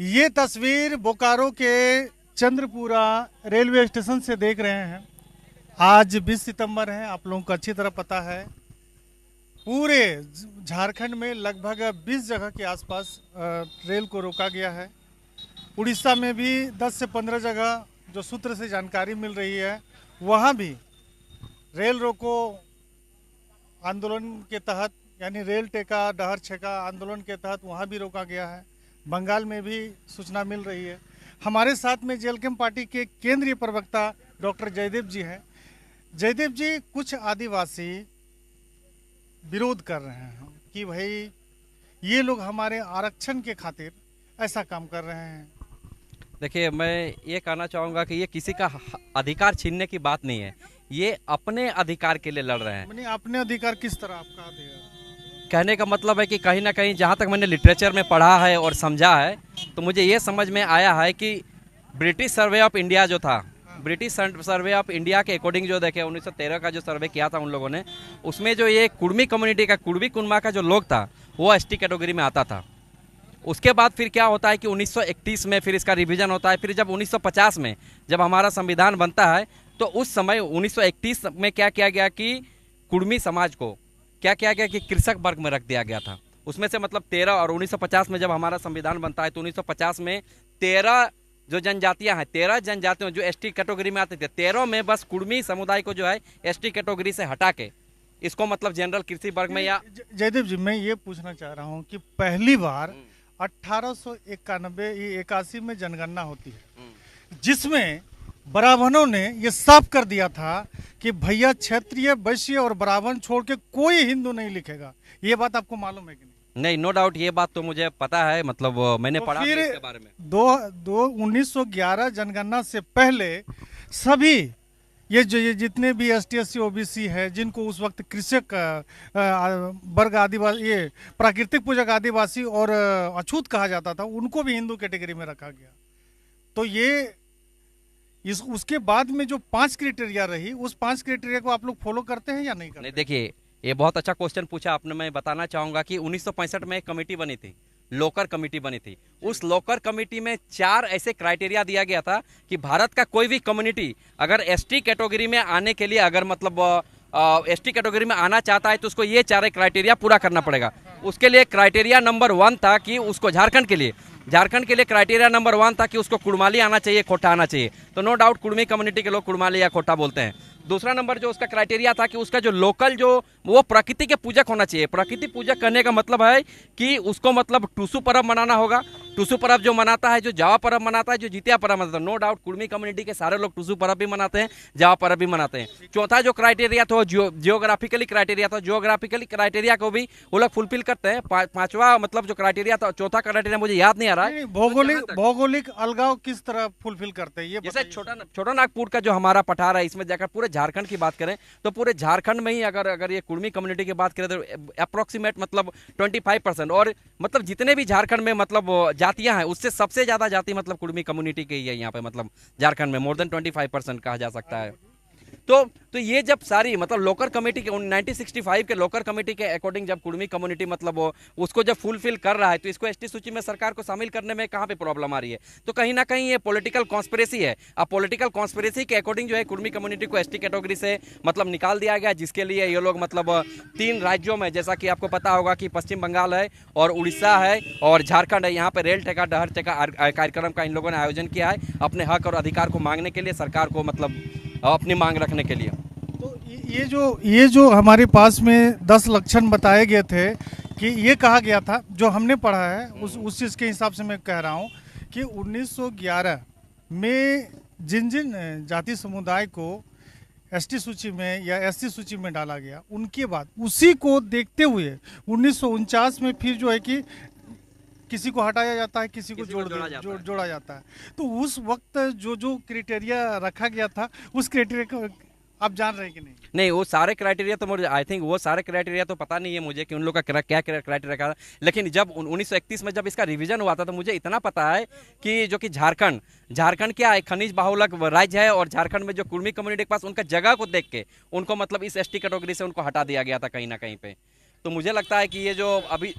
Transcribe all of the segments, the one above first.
ये तस्वीर बोकारो के चंद्रपुरा रेलवे स्टेशन से देख रहे हैं। आज 20 सितंबर है, आप लोगों को अच्छी तरह पता है। पूरे झारखंड में लगभग 20 जगह के आसपास रेल को रोका गया है। उड़ीसा में भी 10 से 15 जगह जो सूत्र से जानकारी मिल रही है, वहाँ भी रेल रोको आंदोलन के तहत, यानी रेल टेका डहर छेका आंदोलन के तहत वहाँ भी रोका गया है। बंगाल में भी सूचना मिल रही है। हमारे साथ में जेएलकेएम पार्टी के केंद्रीय प्रवक्ता डॉक्टर जयदेव जी हैं। जयदेव जी, कुछ आदिवासी विरोध कर रहे हैं कि भाई ये लोग हमारे आरक्षण के खातिर ऐसा काम कर रहे हैं। देखिए, मैं ये कहना चाहूँगा कि ये किसी का अधिकार छीनने की बात नहीं है, ये अपने अधिकार के लिए लड़ रहे हैं। अपने अधिकार किस तरह आपका अधिकार? कहने का मतलब है कि कहीं ना कहीं जहाँ तक मैंने लिटरेचर में पढ़ा है और समझा है, तो मुझे ये समझ में आया है कि ब्रिटिश सर्वे ऑफ इंडिया जो था, ब्रिटिश सर्वे ऑफ इंडिया के अकॉर्डिंग जो देखे 1913 का जो सर्वे किया था उन लोगों ने, उसमें जो ये कुड़मी कम्युनिटी का, कुड़वी कुनबा का जो लोग था, वो एसटी कैटेगरी में आता था। उसके बाद फिर क्या होता है कि 1931 में फिर इसका रिवीजन होता है। फिर जब 1950 में जब हमारा संविधान बनता है, तो उस समय 1931 में क्या किया गया कि कुड़मी समाज को क्या किया गया कि कृषक वर्ग में रख दिया गया था। उसमें से मतलब 13, और 1950 में जब हमारा संविधान बनता है तो 1950 में 13 जो जनजातियां हैं, 13 जनजातियों जो एसटी कैटेगरी में आते थे, 13 में बस कुड़मी समुदाय को जो है एसटी कैटेगरी से हटा के इसको मतलब जनरल कृषि वर्ग में। या जयदेव जी, मैं ये पूछना चाह रहा हूँ कि पहली बार 1881 में जनगणना होती है, जिसमें ब्राह्मणों ने ये साफ कर दिया था कि भैया क्षत्रिय, वैश्य और ब्राह्मण छोड़ के कोई हिंदू नहीं लिखेगा। ये बात आपको मालूम है कि नहीं? नहीं, नो डाउट, ये बात तो मुझे पता है, मतलब मैंने तो पढ़ा फिर इसके बारे में। 1911 जनगणना से पहले सभी ये जितने भी एसटी एससी ओबीसी है, जिनको उस वक्त कृषक वर्ग, आदिवासी, ये प्राकृतिक पूजक आदिवासी और अछूत कहा जाता था, उनको भी हिंदू कैटेगरी में रखा गया। तो ये उसके बाद में जो 5 क्राइटेरिया रही, उस 5 क्राइटेरिया को आप लोग फॉलो करते हैं या नहीं करते? नहीं, देखिए, ये बहुत अच्छा क्वेश्चन पूछा आपने। मैं बताना चाहूंगा कि 1965 में एक कमेटी बनी थी, लोकर कमेटी बनी थी। उस लोकर कमेटी में 4 ऐसे क्राइटेरिया दिया गया था कि भारत का कोई भी कम्युनिटी अगर एसटी कैटेगरी में आने के लिए, अगर मतलब एसटी कैटेगरी में आना चाहता है, तो उसको ये 4 क्राइटेरिया पूरा करना पड़ेगा। उसके लिए क्राइटेरिया नंबर 1 था कि उसको झारखंड के लिए क्राइटेरिया नंबर 1 था कि उसको कुड़माली आना चाहिए, खोटा आना चाहिए। तो नो डाउट कुड़मी कम्युनिटी के लोग कुड़माली या खोटा बोलते हैं। दूसरा नंबर जो उसका क्राइटेरिया था कि उसका जो लोकल, जो वो प्रकृति के पूजक होना चाहिए। प्रकृति पूजक करने का मतलब है कि उसको मतलब टूसू पर्व मनाना होगा। टूसू पर्व जो मनाता है, जो जावा पर्व मनाता है, जो जितिया पर्व मनाता है, नो डाउट कुड़मी कम्युनिटी के सारे लोग टूसू पर्व भी मनाते हैं, जावा पर्व भी मनाते हैं। चौथा जो क्राइटेरिया था, जियोग्राफिकली क्राइटेरिया था, जियोग्राफिकली क्राइटेरिया को भी वो लोग फुलफिल करते हैं। पांचवा मतलब जो क्राइटेरिया था, चौथा क्राइटेरिया मुझे याद नहीं आ रहा है। भौगोलिक अलगाव किस तरह फुलफिल करते हैं ये? जैसे छोटा नागपुर का जो हमारा पठार है, इसमें जाकर पूरे झारखंड की बात करें तो पूरे झारखंड में ही अगर ये कुड़मी कम्युनिटी की बात करें तो अप्रोक्सीमेट मतलब 25%, और मतलब जितने भी झारखंड में मतलब जातियां हैं, उससे सबसे ज्यादा जाति मतलब कुड़मी कम्युनिटी की है यहाँ पे, मतलब झारखंड में मोर देन 25% कहा जा सकता है। तो ये जब सारी मतलब लोकर कमेटी के 1965 के लोकर कमेटी के अकॉर्डिंग जब कुड़मी कम्युनिटी मतलब उसको जब फुलफिल कर रहा है, तो इसको एसटी सूची में सरकार को शामिल करने में कहाँ पे प्रॉब्लम आ रही है? तो कहीं ना कहीं ये पॉलिटिकल कॉन्स्पिरेसी है। अब पॉलिटिकल कॉन्स्पिरेसी के अकॉर्डिंग जो है कुड़मी कम्युनिटी को एसटी कैटेगरी से मतलब निकाल दिया गया, जिसके लिए ये लोग मतलब 3 राज्यों में, जैसा कि आपको पता होगा कि पश्चिम बंगाल है और उड़ीसा है और झारखंड है, यहाँ पे रेल टेका डहर टेका कार्यक्रम का इन लोगों ने आयोजन किया है अपने हक और अधिकार को मांगने के लिए, सरकार को मतलब अपनी मांग रखने के लिए। तो ये जो हमारे पास में 10 लक्षण बताए गए थे, कि ये कहा गया था, जो हमने पढ़ा है उस चीज़ के हिसाब से मैं कह रहा हूँ कि 1911 में जिन जिन जाति समुदाय को एसटी सूची में या एससी सूची में डाला गया, उनके बाद उसी को देखते हुए 1949 में फिर जो है कि किसी को हटाया जाता है, किसी को जोड़ा जाता है। तो उस वक्त जो क्राइटेरिया रखा गया था, उस क्राइटेरिया को आप जान रहे हैं कि नहीं? नहीं, वो सारे क्राइटेरिया तो मुझे आई थिंक वो सारे क्राइटेरिया तो पता नहीं है मुझे कि उन लोग का क्या क्राइटेरिया था। लेकिन जब 1931 में जब इसका रिवीजन हुआ था, तो मुझे इतना पता है कि जो कि झारखंड क्या है, खनिज बाहुल्य राज्य है, और झारखंड में जो कुड़मी कम्युनिटी के पास उनका जगह को देख के उनको मतलब इस एसटी कैटेगरी से उनको हटा दिया गया था कहीं ना कहीं पे। तो मुझे लगता है कि ये जो अभी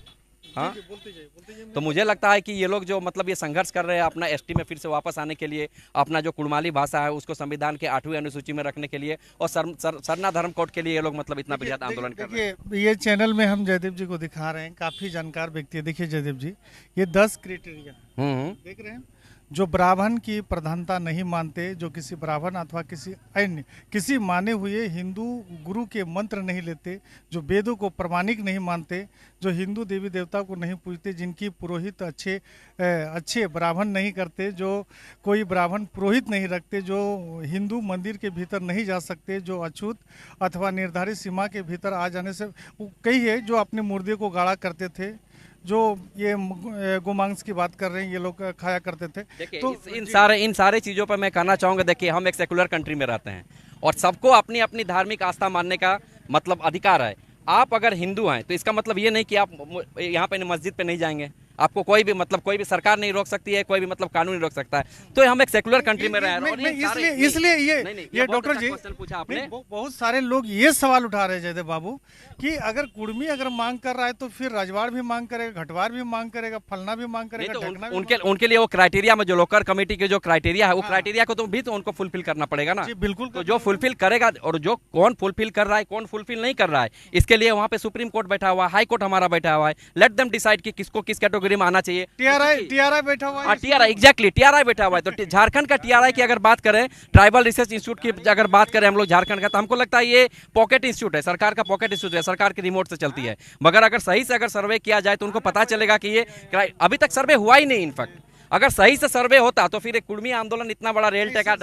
हाँ, बोलते जाइए। तो मुझे लगता है कि ये लोग जो मतलब ये संघर्ष कर रहे हैं अपना एसटी में फिर से वापस आने के लिए, अपना जो कुड़माली भाषा है उसको संविधान के 8वीं अनुसूची में रखने के लिए, और सरना धर्म कोड के लिए ये लोग मतलब इतना ज्यादा आंदोलन कर रहे हैं। देखिए ये चैनल में हम जयदेव जी को दिखा रहे हैं, काफी जानकार व्यक्ति है। देखिए जयदेव जी, ये 10 क्राइटेरिया देख रहे हैं जो ब्राह्मण की प्रधानता नहीं मानते, जो किसी ब्राह्मण अथवा किसी अन्य किसी माने हुए हिंदू गुरु के मंत्र नहीं लेते, जो वेदों को प्रमाणिक नहीं मानते, जो हिंदू देवी देवता को नहीं पूजते, जिनकी पुरोहित अच्छे ब्राह्मण नहीं करते, जो कोई ब्राह्मण पुरोहित नहीं रखते, जो हिंदू मंदिर के भीतर नहीं जा सकते, जो अछूत अथवा निर्धारित सीमा के भीतर आ जाने से कई है, जो अपने मुर्दे को गाड़ा करते थे, जो ये गोमांस की बात कर रहे हैं, ये लोग खाया करते थे। तो इन सारे चीज़ों पर मैं कहना चाहूँगा, देखिए हम एक सेकुलर कंट्री में रहते हैं और सबको अपनी अपनी धार्मिक आस्था मानने का मतलब अधिकार है। आप अगर हिंदू हैं तो इसका मतलब ये नहीं कि आप यहाँ पे मस्जिद पे नहीं जाएंगे, आपको कोई भी सरकार नहीं रोक सकती है, कोई भी मतलब कानून नहीं रोक सकता है। तो हम एक सेकुलर कंट्री में रह रहे हैं, इसलिए ये डॉक्टर जी क्वेश्चन पूछा आपने। बहुत सारे लोग ये सवाल उठा रहे हैं जयदेव बाबू कि अगर कुर्मी अगर मांग कर रहा है तो फिर रजवाड़ भी मांग करेगा, घटवार भी मांग करेगा, फलना भी मांग करेगा, तो उनके लिए वो क्राइटेरिया में जो लोकल कमेटी के जो क्राइटेरिया है वो क्राइटेरिया को तो भी तो उनको फुलफिल करना पड़ेगा ना। बिल्कुल। तो जो फुलफिल करेगा और जो कौन फुलफिल कर रहा है कौन फुलफिल नहीं कर रहा है, इसके लिए वहाँ पे सुप्रीम कोर्ट बैठा हुआ है, हाई कोर्ट हमारा बैठा हुआ है। लेट देम डिसाइड कि किसको किस कैटेगरी में आना चाहिए। टीआरआई बैठा हुआ है, टीआरआई बैठा हुआ है। तो झारखंड का टीआरआई की अगर बात करें, ट्राइबल रिसर्च इंस्टीट्यूट की अगर बात करें हम लोग झारखंड का, तो हमको लगता है ये पॉकेट इंस्टीट्यूट है, सरकार का पॉकेट इंस्टीट्यूट है, सरकार के रिमोट से चलती है। मगर अगर सही से अगर सर्वे किया जाए तो उनको पता चलेगा कि ये अभी तक सर्वे हुआ ही नहीं। इनफैक्ट अगर सही से सर्वे होता तो फिर एक कुर्मी आंदोलन इतना बड़ा रेल टेका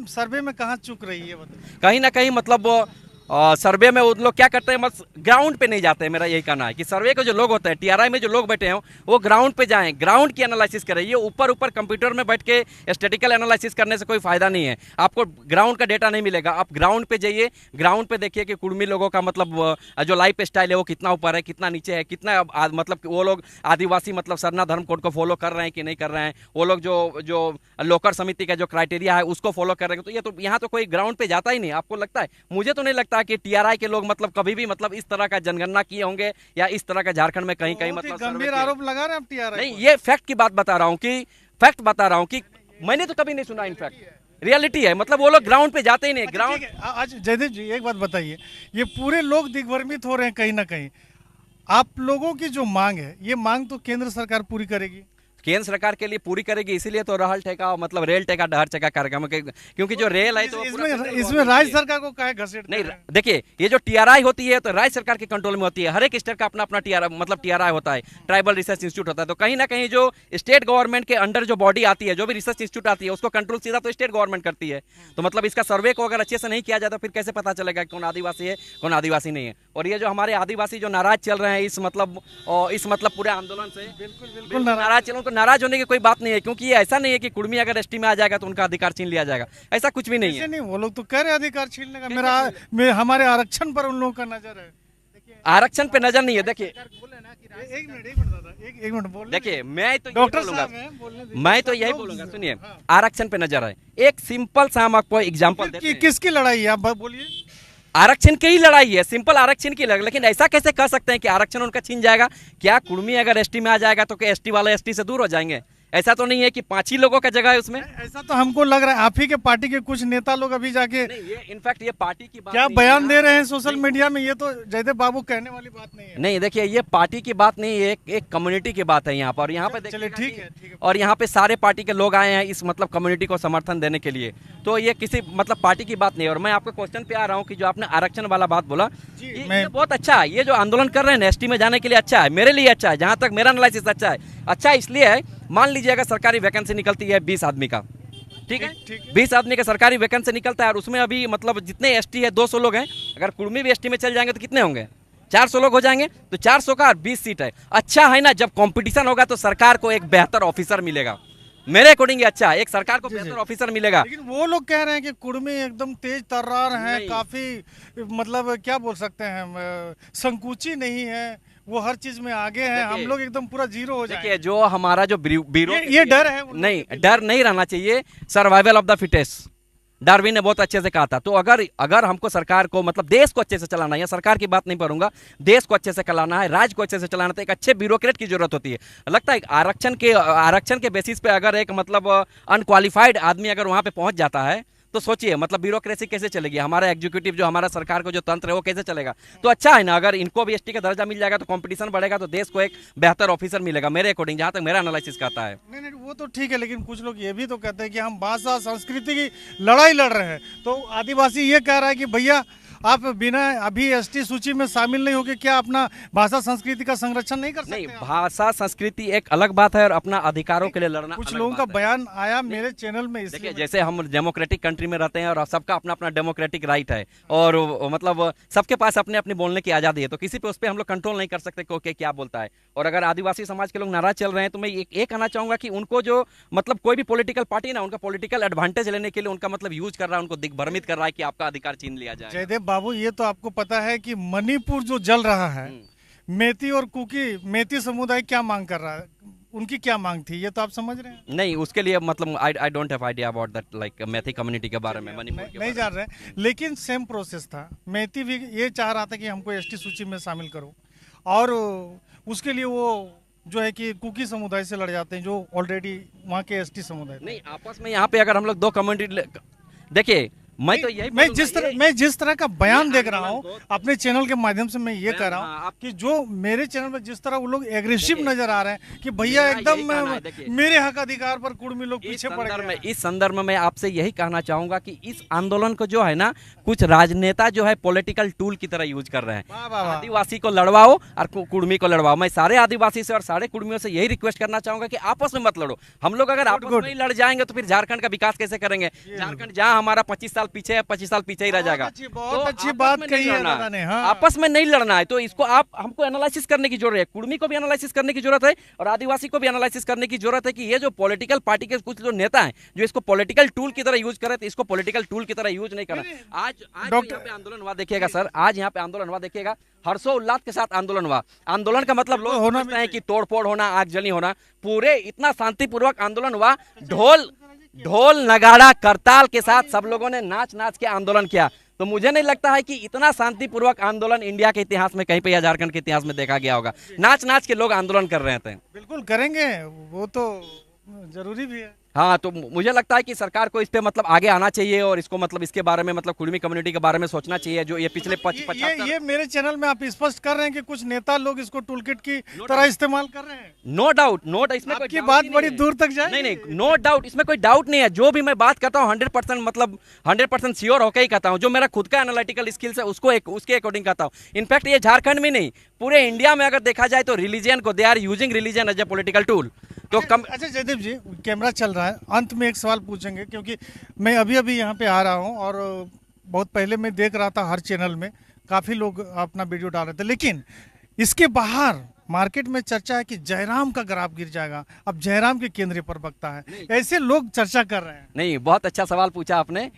सर्वे में कहाँ चूक रही है, कहीं ना कहीं मतलब सर्वे में वो लोग क्या करते हैं, बस ग्राउंड पे नहीं जाते हैं। मेरा यही कहना है कि सर्वे के जो लोग होते हैं, टीआरआई में जो लोग बैठे हैं वो ग्राउंड पे जाएं, ग्राउंड की एनालिसिस करें। ये ऊपर कंप्यूटर में बैठ के स्टैटिकल एनालिसिस करने से कोई फायदा नहीं है, आपको ग्राउंड का डेटा नहीं मिलेगा। आप ग्राउंड पे जाइए, ग्राउंड पे देखिए कि कुर्मी लोगों का मतलब जो लाइफ स्टाइल है वो कितना ऊपर है, कितना नीचे है, कितना मतलब वो लोग आदिवासी मतलब सरना धर्म कोड को फॉलो कर रहे हैं कि नहीं कर रहे हैं, वो लोग जो लोकर समिति का जो क्राइटेरिया है उसको फॉलो कर रहे हैं। तो ये तो यहाँ तो कोई ग्राउंड पे जाता ही नहीं। आपको लगता है? मुझे तो नहीं लगता कि टीआरआई के लोग मतलब कभी भी मतलब इस तरह का जनगणना किए होंगे या इस तरह का झारखंड में कहीं कहीं मतलब गंभीर आरोप लगा रहे हैं आप टीआरआई। नहीं, ये फैक्ट की बात बता रहा हूँ कि मैंने तो कभी नहीं सुना। इनफैक्ट रियलिटी है, मतलब वो लोग ग्राउंड पे जाते ही नहीं। ग्राउंड आज जयदेव जी एक बात बताइए, ये पूरे लोग दिग्भ्रमित हो रहे हैं कहीं ना कहीं। आप लोगों की जो मांग है, ये मांग तो केंद्र सरकार पूरी करेगी, केंद्र सरकार के लिए पूरी करेगी, इसीलिए तो रहल ठेका मतलब रेल ठेका डहर ठेका कार्यक्रम, क्योंकि जो रेल है तो इसमें राज्य सरकार को काहे घसीट नहीं। देखिए ये जो टीआरआई होती है तो राज्य सरकार के कंट्रोल में होती है। हर एक स्टेट का अपना अपना टीआरआई होता है, ट्राइबल रिसर्च इंस्टीट्यूट होता है। तो कहीं ना कहीं जो स्टेट गवर्नमेंट के अंडर जो बॉडी आती है, जो भी रिसर्च इंस्टीट्यूट आती है, उसको कंट्रोल सीधा तो स्टेट गवर्नमेंट करती है। तो मतलब इसका सर्वे को अगर अच्छे से नहीं किया जाता फिर कैसे पता चलेगा कौन आदिवासी है कौन आदिवासी नहीं है। और ये जो हमारे आदिवासी जो नाराज चल रहे हैं इस मतलब पूरे आंदोलन से, बिल्कुल नाराज चल रहे हैं, तो नाराज होने की कोई नहीं है, क्योंकि ये ऐसा नहीं है कि कुर्मी अगर एसटी में आ जाएगा तो उनका अधिकार छीन लिया जाएगा, ऐसा कुछ भी नहीं है। नहीं, वो लोग तो कह रहे अधिकार छीनने का। हमारे आरक्षण पर उन लोगों का नजर है। आरक्षण पे नजर नहीं है। देखिए एक मिनट बोल, देखिए मैं तो यही बोलूंगा, सुनिए, आरक्षण पे नजर है। एक सिंपल सा हम आपको एग्जाम्पल देते हैं। किसकी लड़ाई है आप बोलिए? आरक्षण की ही लड़ाई है, सिंपल आरक्षण की लड़ाई। लेकिन ऐसा कैसे कह सकते हैं कि आरक्षण उनका छीन जाएगा? क्या कुर्मी अगर एसटी में आ जाएगा तो क्या एसटी वाले एसटी से दूर हो जाएंगे? ऐसा तो नहीं है कि 5 ही लोगों का जगह है उसमें। ऐसा तो हमको लग रहा है आप ही के पार्टी के कुछ नेता लोग अभी जाके इनफैक्ट ये पार्टी की बात क्या बयान दे रहे हैं सोशल मीडिया में, ये तो जयदेव बाबू कहने वाली बात नहीं है। नहीं, देखिए ये पार्टी की बात नहीं है, एक कम्युनिटी की बात है यहाँ पर। यहाँ पे चलिए ठीक है। और यहाँ पे सारे पार्टी के लोग आए हैं इस मतलब कम्युनिटी को समर्थन देने के लिए। तो ये किसी मतलब पार्टी की बात नहीं है। और मैं आपके क्वेश्चन पे आ रहा हूँ कि जो आपने आरक्षण वाला बात बोला, ये बहुत अच्छा है। ये जो आंदोलन कर रहे हैं एसटी में जाने के लिए अच्छा है, मेरे लिए अच्छा है, जहाँ तक मेरा एनालिसिस अच्छा है। अच्छा इसलिए है, मान लीजिए अगर सरकारी वैकेंसी निकलती है 20 आदमी का, ठीक है, 20 आदमी का सरकारी वैकेंसी निकलता है और उसमें अभी मतलब जितने एसटी है 200 लोग हैं। अगर कुर्मी भी एसटी में चल जाएंगे तो कितने होंगे? 400 लोग हो जाएंगे। तो 400 का 20 सीट है। अच्छा है ना, जब कंपटीशन होगा तो सरकार को एक बेहतर ऑफिसर मिलेगा। मेरे अकॉर्डिंग अच्छा है, एक सरकार को बेहतर ऑफिसर मिलेगा। लेकिन वो लोग कह रहे हैं कि कुर्मी एकदम तेज तर्रार हैं, काफी मतलब क्या बोल सकते हैं, संकुची नहीं है, वो हर चीज में आगे हैं, हम लोग एकदम पूरा जीरो हो जाएंगे। जो हमारा जो ब्यूरो, ये डर है? नहीं, डर नहीं रहना चाहिए। Survival of the fittest, Darwin ने बहुत अच्छे से कहा था। तो अगर अगर हमको सरकार को मतलब देश को अच्छे से चलाना है, या सरकार की बात नहीं करूंगा, देश को अच्छे से चलाना है, राज्य को अच्छे से चलाना है, तो एक अच्छे ब्यूरोक्रेट की जरूरत होती है। लगता है आरक्षण के बेसिस पे अगर एक मतलब अनक्वालिफाइड आदमी अगर वहां पे पहुंच जाता है, तो सोचिए मतलब ब्यूरोक्रेसी कैसे चलेगी, हमारा एग्जीक्यूटिव जो हमारा सरकार को जो तंत्र है वो कैसे चलेगा। तो अच्छा है ना, अगर इनको भी एसटी का दर्जा मिल जाएगा तो कंपटीशन बढ़ेगा, तो देश को एक बेहतर ऑफिसर मिलेगा, मेरे अकॉर्डिंग, जहां तक मेरा एनालिसिस कहता है। नहीं नहीं, वो तो ठीक है, लेकिन कुछ लोग ये भी तो कहते हैं कि हम भाषा संस्कृति की लड़ाई लड़ रहे हैं। तो आदिवासी ये कह रहा है कि भैया आप बिना अभी एसटी सूची में शामिल नहीं होके क्या अपना भाषा संस्कृति का संरक्षण नहीं कर सकते? नहीं, भाषा संस्कृति एक अलग बात है और अपना अधिकारों के लिए लड़ना कुछ अलग लोगों का बात है। बयान आया मेरे चैनल में, इसलिए देखिए, जैसे हम डेमोक्रेटिक कंट्री में रहते हैं और सबका अपना अपना डेमोक्रेटिक राइट है, और मतलब सबके पास अपने अपने बोलने की आज़ादी है, तो किसी पे उस पर हम लोग कंट्रोल नहीं कर सकते कि क्या बोलता है। और अगर आदिवासी समाज के लोग नाराज चल रहे हैं, तो मैं ये कहना चाहूंगा कि उनको जो मतलब कोई भी पॉलिटिकल पार्टी ना उनका पॉलिटिकल एडवांटेज लेने के लिए उनका मतलब यूज कर रहा है, उनको दिग्भ्रमित कर रहा है कि आपका अधिकार छीन लिया जाए। जयदेव बाबू, ये तो आपको पता है कि मणिपुर जो जल रहा है, मेती और कुकी, मेती समुदाय क्या मांग कर रहा है, उनकी क्या मांग थी, ये तो आप समझ रहे हैं? नहीं, उसके लिए मतलब I don't have idea about that, like मैथी कम्युनिटी के बारे में, मणिपुर के नहीं जान रहे, लेकिन सेम प्रोसेस था। मेती भी ये चाह रहा था कि हमको एसटी सूची में शामिल करो, और उसके लिए वो जो है कि कुकी समुदाय से लड़ जाते हैं, जो ऑलरेडी वहाँ के एसटी समुदाय थे। नहीं, आपस में यहाँ पे अगर हम लोग दो कम्युनिटी, देखिए मैं तो यही मैं जिस तरह का बयान देख रहा हूँ अपने चैनल के माध्यम से, मैं ये कह रहा हूँ कि जो मेरे चैनल में जिस तरह वो लोग एग्रेसिव नजर आ रहे हैं कि भैया एकदम मेरे हक अधिकार पर कुर्मी लोग पीछे पड़ गए। इस संदर्भ में मैं आपसे यही कहना चाहूंगा कि इस आंदोलन को जो है ना, कुछ राजनेता जो है पॉलिटिकल टूल की तरह यूज कर रहे हैं। आदिवासी को लड़वाओ और कुर्मी को लड़वाओ। मैं सारे आदिवासी से और सारे कुर्मियों से यही रिक्वेस्ट करना चाहूंगा कि आपस में मत लड़ो। हम लोग अगर आपस में ही लड़ जाएंगे तो फिर झारखंड का विकास कैसे करेंगे? झारखंड जहां हमारा 25 साल पीछे है, 25 साल पीछे ही रह जाएगा। बहुत अच्छी बात कही है दादा ने। हाँ। आपस में नहीं लड़ना है, तो इसको हमको एनालिसिस करने की जरूरत है, कुर्मी को भी एनालिसिस करने की जरूरत है और आदिवासी को भी एनालिसिस करने की जरूरत है कि ये जो पॉलिटिकल पार्टी के कुछ जो नेता हैं जो इसको पॉलिटिकल टूल की तरह यूज करे, तो इसको पॉलिटिकल टूल की तरह यूज नहीं करना। आज यहाँ पे आंदोलन हुआ देखिएगा सर, आज यहाँ पे आंदोलन हुआ देखिएगा, हर्षोल्लास के साथ आंदोलन हुआ। आंदोलन का मतलब लोग समझते हैं कि तोड़फोड़ होना, आगजनी होना, पूरे इतना शांतिपूर्वक आंदोलन हुआ। ढोल नगाड़ा करताल के साथ सब लोगों ने नाच नाच के आंदोलन किया। तो मुझे नहीं लगता है कि इतना शांतिपूर्वक आंदोलन इंडिया के इतिहास में कहीं पे या झारखंड के इतिहास में देखा गया होगा। नाच नाच के लोग आंदोलन कर रहे थे। बिल्कुल करेंगे, वो तो जरूरी भी है। हाँ, तो मुझे लगता है कि सरकार को इस पे मतलब आगे आना चाहिए और इसको मतलब इसके बारे में मतलब कुर्मी कम्युनिटी के बारे में सोचना चाहिए। जो ये पिछले 75 ये मेरे चैनल में आप स्पष्ट कर रहे हैं कि कुछ नेता लोग इसको टूलकिट की तरह इस्तेमाल कर रहे हैं। नो डाउट, इसमें आपकी बात बड़ी दूर तक जाए। नहीं, नो डाउट, इसमें कोई डाउट नहीं है। जो भी मैं बात करता हूँ 100% मतलब 100% श्योर होकर ही कहता हूँ। जो मेरा खुद का एनालिटिकल स्किल्स है उसके अकॉर्डिंग कहता हूँ। इनफैक्ट ये झारखंड में नहीं, पूरे इंडिया में अगर देखा जाए तो रिलीजन को they are using religion as a political tool. तो अच्छा जयदेव जी, कैमरा चल रहा है, अंत में एक सवाल पूछेंगे क्योंकि मैं अभी यहाँ पे आ रहा हूँ और बहुत पहले मैं देख रहा था हर चैनल में काफ़ी लोग अपना वीडियो डाल रहे थे, लेकिन इसके बाहर मार्केट में चर्चा है कि जयराम का ग्राफ गिर जाएगा, अब जयराम के केंद्रीय प्रवक्ता है, ऐसे लोग चर्चा कर रहे हैं। नहीं, बहुत अच्छा सवाल पूछा आपने।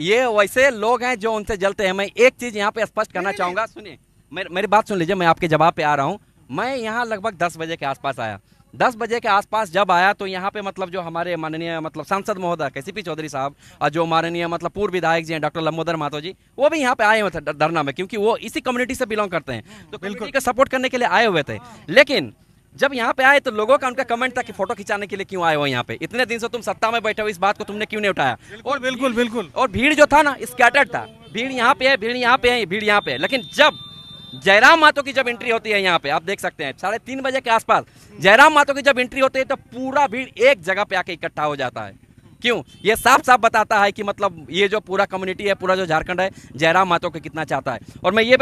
ये वैसे लोग हैं जो उनसे जलते हैं। मैं एक चीज़ यहाँ पे स्पष्ट करना चाहूँगा, सुनिए, मेरी बात सुन लीजिए, मैं आपके जवाब पे आ रहा हूँ। मैं यहाँ लगभग 10 बजे के आसपास आया। 10 बजे के आसपास जब आया तो यहाँ पे मतलब जो हमारे माननीय मतलब सांसद महोदय केसीपी चौधरी साहब और जो माननीय मतलब पूर्व विधायक जी हैं डॉक्टर लंबोदर महतो जी, वो भी यहाँ पे आए हुए थे धरना में, क्योंकि वो इसी कम्युनिटी से बिलोंग करते हैं, तो कम्युनिटी को सपोर्ट करने के लिए आए हुए थे। लेकिन जब यहाँ पे आए तो लोगों का उनका कमेंट था कि फोटो खिंचाने के लिए क्यों आए हो यहाँ पे, इतने दिन से तुम सत्ता में बैठे हो, इस बात को तुमने क्यों नहीं उठाया? और बिल्कुल और भीड़ जो था ना स्कैटर्ड था, भीड़ यहाँ पे है, भीड़ यहाँ पे है, भीड़ यहाँ पे है। लेकिन जब जयराम महतो की जब एंट्री होती है यहाँ पे, आप देख सकते हैं 3:30 बजे के आसपास जयराम महतो की जब एंट्री होती है तो पूरा भीड़ एक जगह पे आके इकट्ठा हो जाता है। क्यों? ये साफ साफ बताता है कि मतलब ये जो पूरा कम्युनिटी है, पूरा जो झारखंड है, जयराम महतो को कितना चाहता है। और मैं ये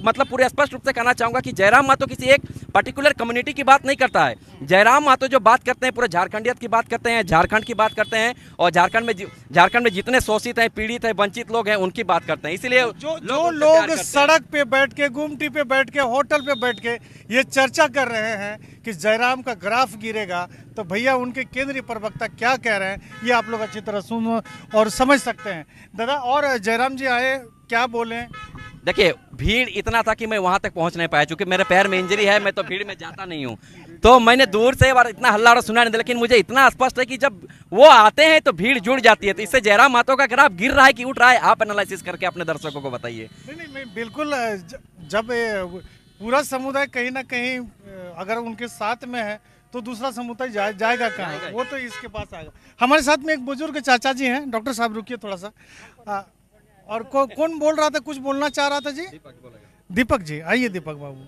मतलब पूरे स्पष्ट रूप से कहना चाहूंगा कि जयराम महतो किसी एक पर्टिकुलर कम्युनिटी की बात नहीं करता है। जयराम महतो जो बात करते हैं पूरे झारखंडियत की बात करते हैं, झारखंड की बात करते हैं और झारखंड में जितने शोषित हैं, पीड़ित हैं, वंचित लोग हैं उनकी बात करते हैं। इसीलिए जो लोग सड़क पे बैठ के, गुमटी पे बैठ के, होटल पे बैठ के ये चर्चा कर रहे हैं कि जयराम का ग्राफ गिरेगा, तो भैया उनके केंद्रीय प्रवक्ता क्या कह रहे हैं ये आप लोग अच्छी तरह सुन और समझ सकते हैं। दादा, और जयराम जी आए, क्या बोले? देखिए, भीड़ इतना था कि मैं वहां तक पहुंच नहीं पाया, क्योंकि मेरे पैर में इंजरी है, मैं तो भीड़ में जाता नहीं हूं। तो मैंने दूर से बार इतना हल्ला सुना नहीं, लेकिन मुझे इतना स्पष्ट है कि जब वो आते हैं तो भीड़ जुड़ जाती है। तो इससे जयराम महतो का ग्राफ गिर रहा है कि उठ रहा है, आप एनालिसिस करके अपने दर्शकों को बताइए। नहीं मैं बिल्कुल जब पूरा समुदाय कहीं ना कहीं अगर उनके साथ में है तो दूसरा समुदाय जाएगा कहाँ, वो तो इसके पास आएगा। हमारे साथ में एक बुजुर्ग चाचा जी हैं। डॉक्टर साहब रुकिए थोड़ा सा। और कौन बोल रहा था, कुछ बोलना चाह रहा था जी? दीपक जी, आइए दीपक बाबू।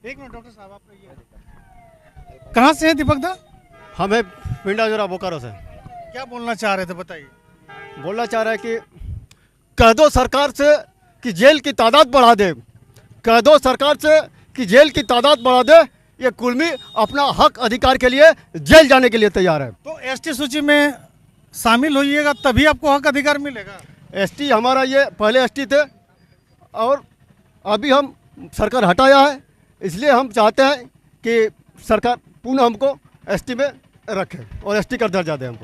एक मिनट डॉक्टर साहब, आप रहिए। कहाँ से है दीपक दा? हमें पिंडा जोरा बोकारो से। क्या बोलना चाह रहे थे, बताइए। बोलना चाह रहा है कि कह दो सरकार से कि जेल की तादाद बढ़ा दे, कह दो सरकार से कि जेल की तादाद बढ़ा दे। ये कुल्मी अपना हक अधिकार के लिए जेल जाने के लिए तैयार है। तो एसटी सूची में शामिल होइएगा तभी आपको हक अधिकार मिलेगा। एसटी हमारा, ये पहले एसटी थे और अभी हम सरकार हटाया है, इसलिए हम चाहते हैं कि सरकार पुनः हमको एसटी में रखे और एसटी का दर्जा दे हमको।